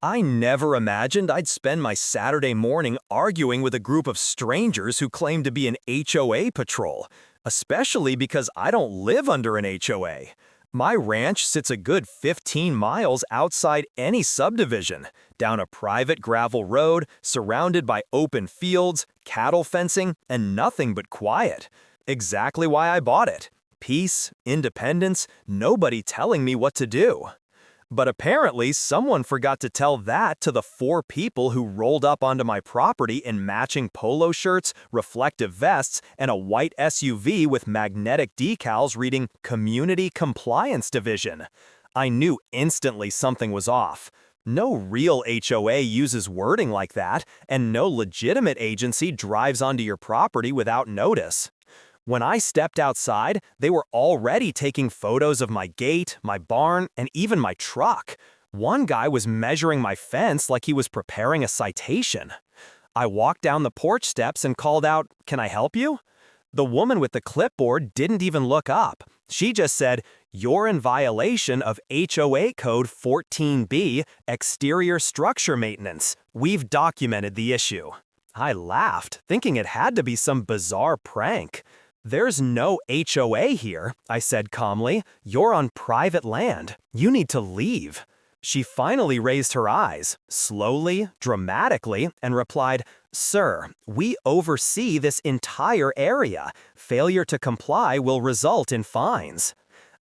I never imagined I'd spend my Saturday morning arguing with a group of strangers who claim to be an HOA patrol, especially because I don't live under an HOA. My ranch sits a good 15 miles outside any subdivision, down a private gravel road, surrounded by open fields, cattle fencing, and nothing but quiet. Exactly why I bought it. Peace, independence, nobody telling me what to do. But apparently, someone forgot to tell that to the 4 people who rolled up onto my property in matching polo shirts, reflective vests, and a white SUV with magnetic decals reading Community Compliance Division. I knew instantly something was off. No real HOA uses wording like that, and no legitimate agency drives onto your property without notice. When I stepped outside, they were already taking photos of my gate, my barn, and even my truck. One guy was measuring my fence like he was preparing a citation. I walked down the porch steps and called out, "Can I help you?" The woman with the clipboard didn't even look up. She just said, "You're in violation of HOA Code 14B, Exterior Structure Maintenance. We've documented the issue." I laughed, thinking it had to be some bizarre prank. "There's no HOA here," I said calmly. "You're on private land. You need to leave." She finally raised her eyes, slowly, dramatically, and replied, "Sir, we oversee this entire area. Failure to comply will result in fines."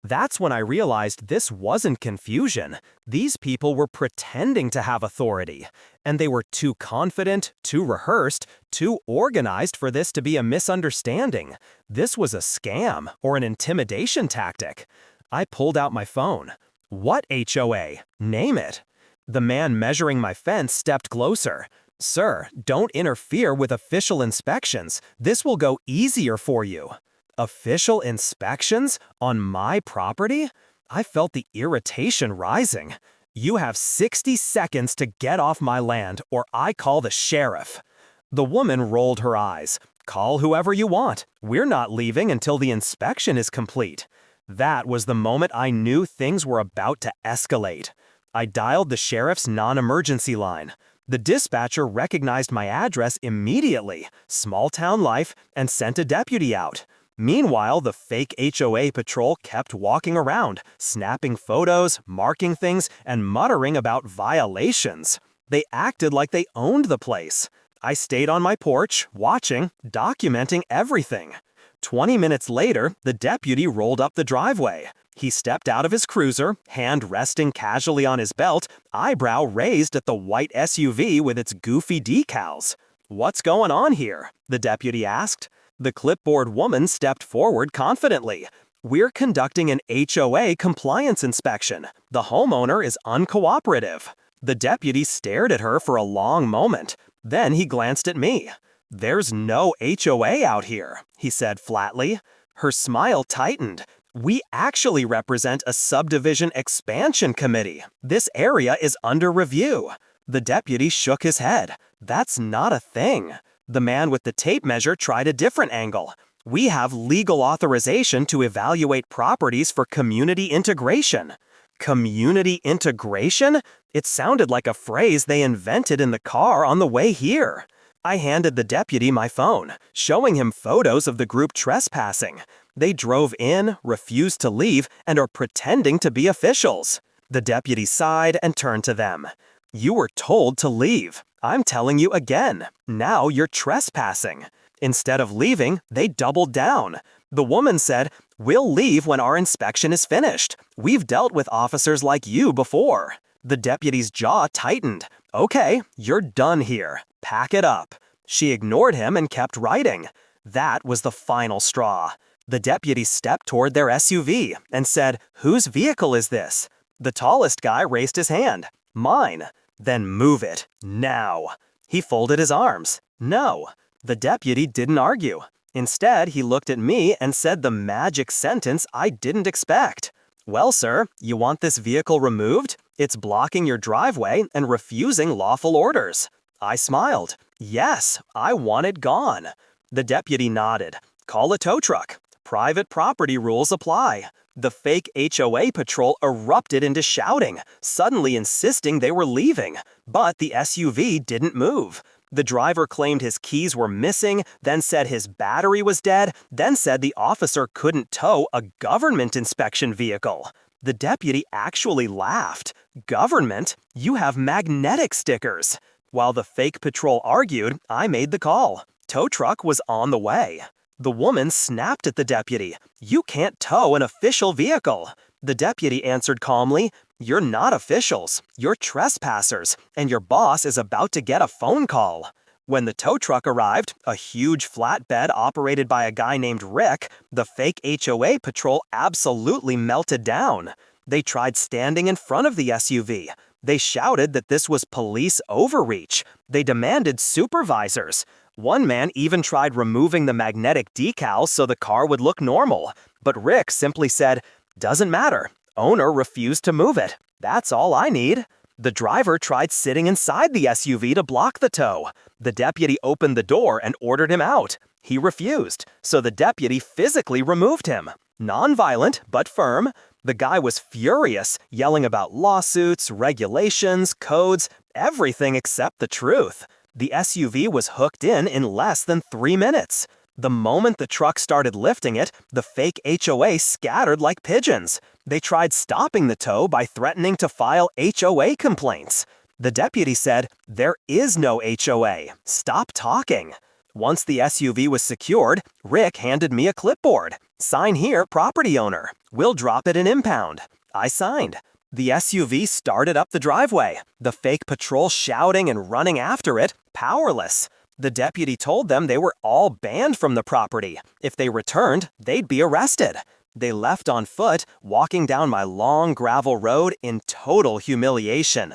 That's when I realized this wasn't confusion. These people were pretending to have authority, and they were too confident, too rehearsed, too organized for this to be a misunderstanding. This was a scam or an intimidation tactic. I pulled out my phone. "What HOA? Name it." The man measuring my fence stepped closer. "Sir, don't interfere with official inspections. This will go easier for you." Official inspections? On my property? I felt the irritation rising. "You have 60 seconds to get off my land, or I call the sheriff." The woman rolled her eyes. "Call whoever you want. We're not leaving until the inspection is complete." That was the moment I knew things were about to escalate. I dialed the sheriff's non-emergency line. The dispatcher recognized my address immediately, small town life, and sent a deputy out. Meanwhile, the fake HOA patrol kept walking around, snapping photos, marking things, and muttering about violations. They acted like they owned the place. I stayed on my porch, watching, documenting everything. 20 minutes later, the deputy rolled up the driveway. He stepped out of his cruiser, hand resting casually on his belt, eyebrow raised at the white SUV with its goofy decals. "What's going on here?" the deputy asked. The clipboard woman stepped forward confidently. "We're conducting an HOA compliance inspection. The homeowner is uncooperative." The deputy stared at her for a long moment. Then he glanced at me. "There's no HOA out here," he said flatly. Her smile tightened. "We actually represent a subdivision expansion committee. This area is under review." The deputy shook his head. "That's not a thing." The man with the tape measure tried a different angle. "We have legal authorization to evaluate properties for community integration." Community integration? It sounded like a phrase they invented in the car on the way here. I handed the deputy my phone, showing him photos of the group trespassing. They drove in, refused to leave, and are pretending to be officials. The deputy sighed and turned to them. "You were told to leave. I'm telling you again. Now you're trespassing." Instead of leaving, they doubled down. The woman said, "We'll leave when our inspection is finished. We've dealt with officers like you before." The deputy's jaw tightened. "Okay, you're done here. Pack it up." She ignored him and kept writing. That was the final straw. The deputy stepped toward their SUV and said, "Whose vehicle is this?" The tallest guy raised his hand. "Mine." "Then move it. Now." He folded his arms. "No." The deputy didn't argue. Instead, he looked at me and said the magic sentence I didn't expect. "Well, sir, you want this vehicle removed? It's blocking your driveway and refusing lawful orders." I smiled. "Yes, I want it gone." The deputy nodded. "Call a tow truck. Private property rules apply." The fake HOA patrol erupted into shouting, suddenly insisting they were leaving, but the SUV didn't move. The driver claimed his keys were missing, then said his battery was dead, then said the officer couldn't tow a government inspection vehicle. The deputy actually laughed. "Government? You have magnetic stickers." While the fake patrol argued, I made the call. Tow truck was on the way. The woman snapped at the deputy. "You can't tow an official vehicle." The deputy answered calmly, "You're not officials. You're trespassers, and your boss is about to get a phone call." When the tow truck arrived, a huge flatbed operated by a guy named Rick, the fake HOA patrol absolutely melted down. They tried standing in front of the SUV. They shouted that this was police overreach. They demanded supervisors. One man even tried removing the magnetic decals so the car would look normal. But Rick simply said, "Doesn't matter. Owner refused to move it. That's all I need." The driver tried sitting inside the SUV to block the tow. The deputy opened the door and ordered him out. He refused, so the deputy physically removed him. Non-violent, but firm. The guy was furious, yelling about lawsuits, regulations, codes, everything except the truth. The SUV was hooked in less than 3 minutes. The moment the truck started lifting it, the fake HOA scattered like pigeons. They tried stopping the tow by threatening to file HOA complaints. The deputy said, "There is no HOA. Stop talking." Once the SUV was secured, Rick handed me a clipboard. "Sign here, property owner. We'll drop it in impound." I signed. The SUV started up the driveway, the fake patrol shouting and running after it, powerless. The deputy told them they were all banned from the property. If they returned, they'd be arrested. They left on foot, walking down my long gravel road in total humiliation.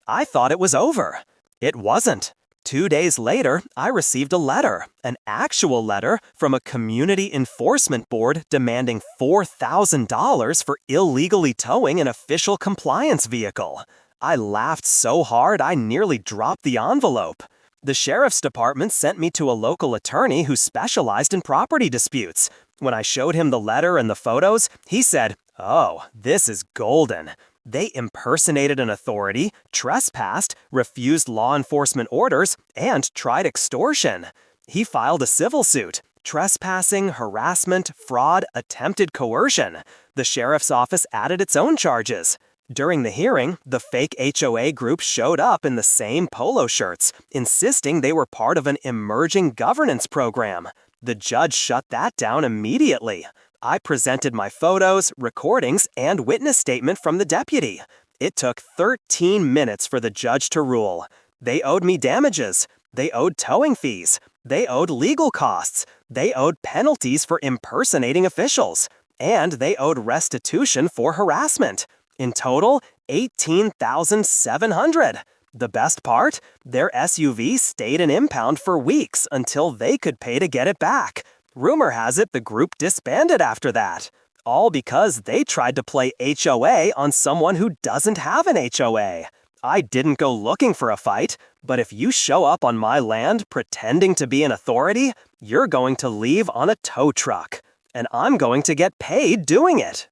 I thought it was over. It wasn't. 2 days later, I received a letter, an actual letter, from a community enforcement board demanding $4,000 for illegally towing an official compliance vehicle. I laughed so hard I nearly dropped the envelope. The sheriff's department sent me to a local attorney who specialized in property disputes. When I showed him the letter and the photos, he said, "Oh, this is golden." They impersonated an authority, trespassed, refused law enforcement orders, and tried extortion. He filed a civil suit: trespassing, harassment, fraud, attempted coercion. The sheriff's office added its own charges. During the hearing, the fake HOA group showed up in the same polo shirts, insisting they were part of an emerging governance program. The judge shut that down immediately. I presented my photos, recordings, and witness statement from the deputy. It took 13 minutes for the judge to rule. They owed me damages. They owed towing fees. They owed legal costs. They owed penalties for impersonating officials. And they owed restitution for harassment. In total, $18,700. The best part? Their SUV stayed in impound for weeks until they could pay to get it back. Rumor has it the group disbanded after that. All because they tried to play HOA on someone who doesn't have an HOA. I didn't go looking for a fight, but if you show up on my land pretending to be an authority, you're going to leave on a tow truck. And I'm going to get paid doing it.